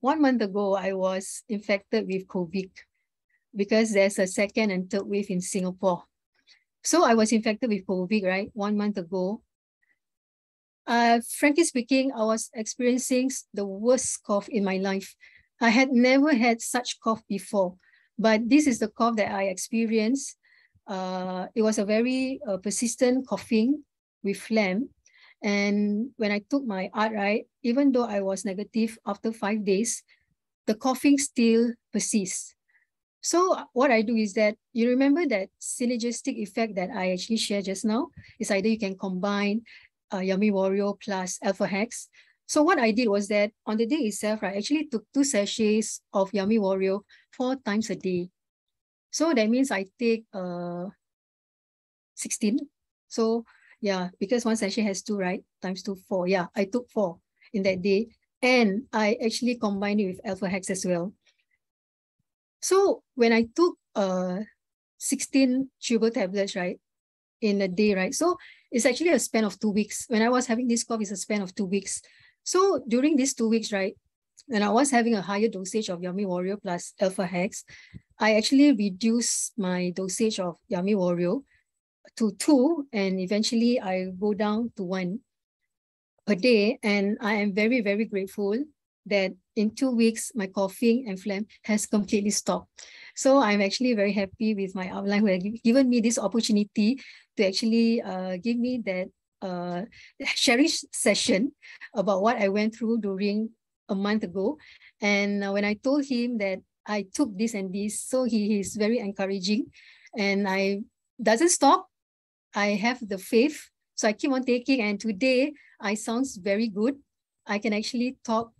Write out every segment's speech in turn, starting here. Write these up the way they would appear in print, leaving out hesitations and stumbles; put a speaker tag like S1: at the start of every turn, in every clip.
S1: 1 month ago, I was infected with COVID because there's a second and third wave in Singapore. So I was infected with COVID, right? 1 month ago. Frankly speaking, I was experiencing the worst cough in my life. I had never had such cough before, but this is the cough that I experienced. It was a very persistent coughing with phlegm. And when I took my art, right, even though I was negative after 5 days, the coughing still persists. So what I do is that, you remember that synergistic effect that I actually shared just now? Is either you can combine Yummy Warrio plus Alpha Hex. So what I did was that on the day itself, I actually took 2 sachets of Yummy Warrio 4 times a day. So that means I take 16. So yeah, because 1 sachet has 2, right? Times 2, 4. Yeah, I took 4 in that day. And I actually combined it with Alpha Hex as well. So when I took 16 chewable tablets, right, in a day, right? So it's actually a span of 2 weeks. When I was having this cough, it's a span of 2 weeks. So during these 2 weeks, right, when I was having a higher dosage of Yummy Warrio plus Alpha Hex, I actually reduced my dosage of Yummy Warrio to 2, and eventually I go down to 1 per day. And I am very, very grateful that in 2 weeks, my coughing and phlegm has completely stopped. So I'm actually very happy with my outline who have given me this opportunity to actually give me that sharing session about what I went through during a month ago. And when I told him that I took this and this, so he is very encouraging, and I doesn't stop. I have the faith, so I keep on taking. And today I sounds very good. I can actually talk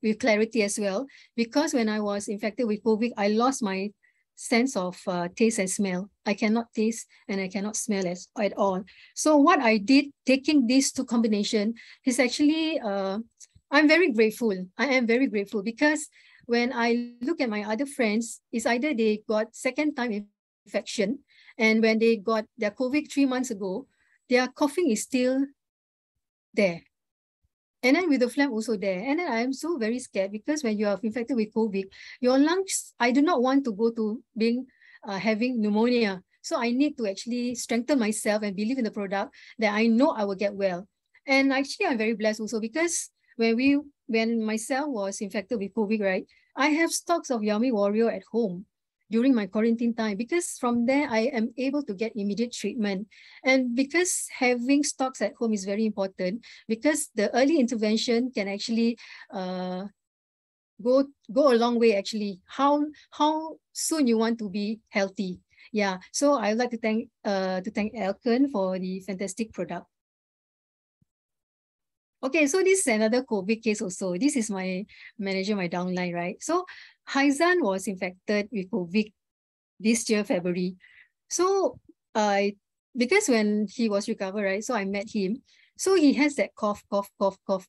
S1: with clarity as well, because when I was infected with COVID, I lost my sense of taste and smell. I cannot taste and I cannot smell at all. So what I did, taking these 2 combination, is actually, I'm very grateful. I am very grateful, because when I look at my other friends, it's either they got second time infection, and when they got their COVID 3 months ago, their coughing is still there. And then with the phlegm also there. And then I am so very scared, because when you are infected with COVID, your lungs, I do not want to go to being having pneumonia. So I need to actually strengthen myself and believe in the product that I know I will get well. And actually, I'm very blessed also, because when myself was infected with COVID, right, I have stocks of Yummy Warrior at home during my quarantine time, because from there I am able to get immediate treatment. And because having stocks at home is very important, because the early intervention can actually go a long way, actually, how soon you want to be healthy. Yeah, so I'd like to thank Elken for the fantastic product. Okay, so this is another COVID case also. This is my manager, my downline, right? So Haizan was infected with COVID this year, February. So because when he was recovered, right, so I met him. So he has that cough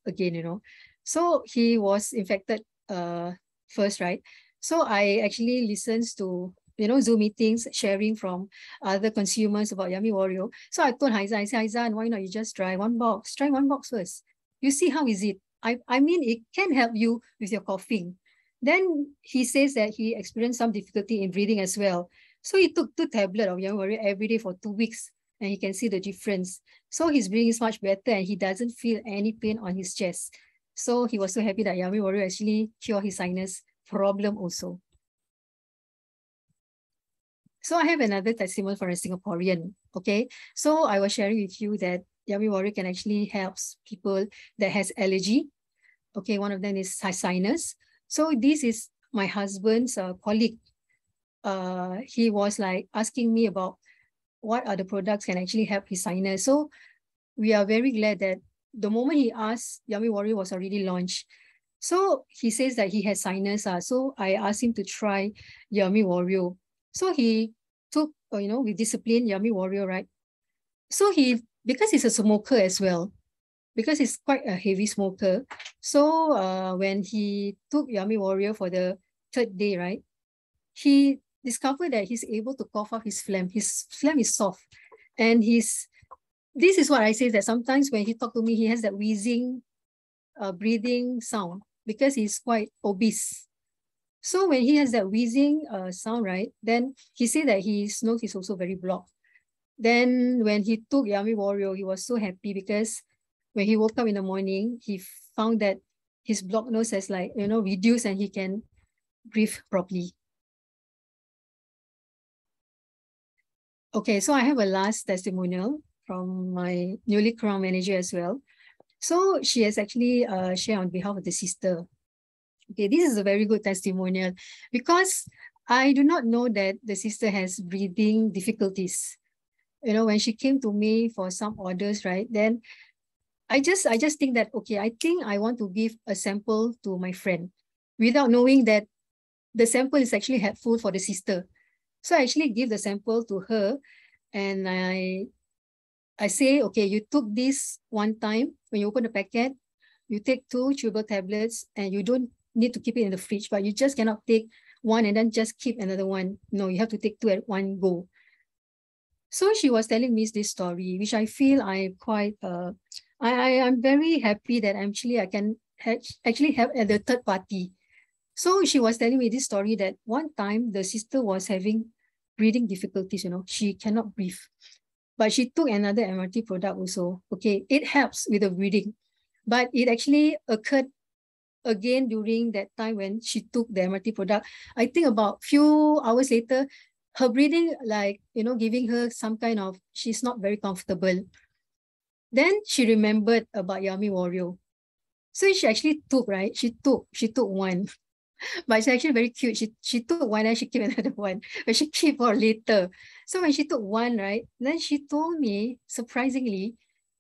S1: again, you know. So he was infected first, right? So I actually listens to, you know, Zoom meetings, sharing from other consumers about Yummy Warrio. So I told Haizan, I said, Haizan, why not you just try 1 box? Try 1 box first. You see how is it? I mean, it can help you with your coughing. Then he says that he experienced some difficulty in breathing as well. So he took 2 tablets of Yummy Warrior every day for 2 weeks, and he can see the difference. So his breathing is much better, and he doesn't feel any pain on his chest. So he was so happy that Yummy Warrior actually cured his sinus problem also. So I have another testimony for a Singaporean, okay? So I was sharing with you that Yummy Warrior can actually help people that has allergy. Okay, one of them is sinus. So this is my husband's colleague. He was like asking me about what are the products can actually help his sinus. So we are very glad that the moment he asked, Yummy Warrior was already launched. So he says that he has sinus. So I asked him to try Yummy Warrior. So he took, you know, with discipline, Yummy Warrior, right? So because he's a smoker as well, because he's quite a heavy smoker. So when he took Yummy Warrior for the 3rd day, right, he discovered that he's able to cough off his phlegm. His phlegm is soft. And this is what I say, that sometimes when he talked to me, he has that wheezing breathing sound. because he's quite obese. So when he has that wheezing sound, right, then he said that his nose is also very blocked. Then when he took Yummy Warrio, he was so happy because when he woke up in the morning, he found that his blocked nose has like, reduced and he can breathe properly. Okay, so I have a last testimonial from my newly crowned manager as well. So she has actually shared on behalf of the sister. Okay, this is a very good testimonial because I do not know that the sister has breathing difficulties. When she came to me for some orders, right, then I just think that, okay, I think I want to give a sample to my friend without knowing that the sample is actually helpful for the sister. So I actually give the sample to her and I say, okay, you took this one time. When you open the packet, you take 2 chewable tablets and you don't need to keep it in the fridge, but you just cannot take one and then just keep another one. No, you have to take 2 at one go. So she was telling me this story, which I feel I'm quite, I'm very happy that actually I can actually help at the third party. So she was telling me this story that one time the sister was having breathing difficulties, she cannot breathe. But she took another MRT product also. Okay, it helps with the breathing. But it actually occurred again during that time when she took the MRT product. I think about few hours later, her breathing, like, giving her some kind of, she's not very comfortable. Then she remembered about Yummy Warrio. So she actually took, right? She took one. But it's actually very cute. She took one and she kept another one, but she kept for later. So when she took one, right, then she told me, surprisingly,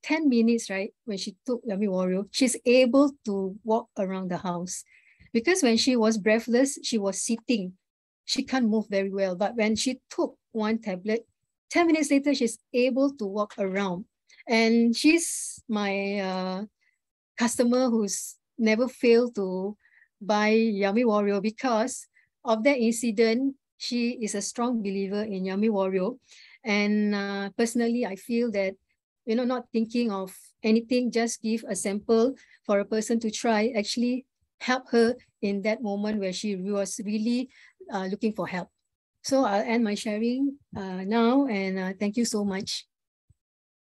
S1: 10 minutes, right, when she took Yummy Warrio, she's able to walk around the house. Because when she was breathless, she was sitting. She can't move very well. But when she took one tablet, 10 minutes later, she's able to walk around. And she's my customer who's never failed to buy Yummy Warrio because of that incident. She is a strong believer in Yummy Warrio. And personally, I feel that, not thinking of anything, just give a sample for a person to try, actually help her in that moment where she was really looking for help. So I'll end my sharing now, and thank you so much.